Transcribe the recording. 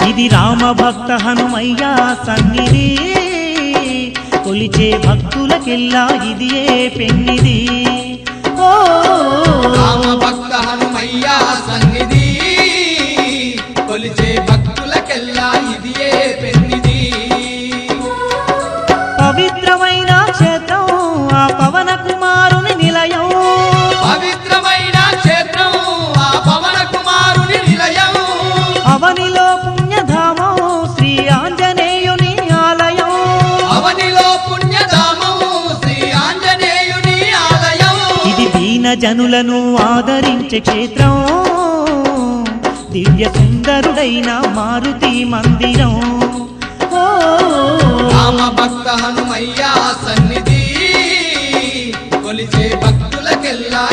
ఇది రామ భక్త హనుమయ్య సన్నిధి కొలిచే భక్తులకెల్లా ఇదియే పెన్నిది ఓ రామ భక్త హనుమయ్య సన్నిధి కొలిచే భక్తులకెల్లా ఇదియే పెన్నిది పవిత్రమైన క్షేత్రం ఆ పవన కుమారుని నిలయం పవిత్రమైన క్షేత్రం ఆ పవన కుమారుని నిలయం అవనిలో పుణ్యధామం శ్రీ ఆంజనేయుని ఆలయం అవనిలో పుణ్యధామం శ్రీ ఆంజనేయుని ఆలయం ఇది దీన జనులను ఆదరించే క్షేత్రం దివ్య సుందరుడైన మారుతి మందిరం ఓ రామ భక్త హనుమయ్య సన్నిధి కొలిచే భక్తులకెల్లా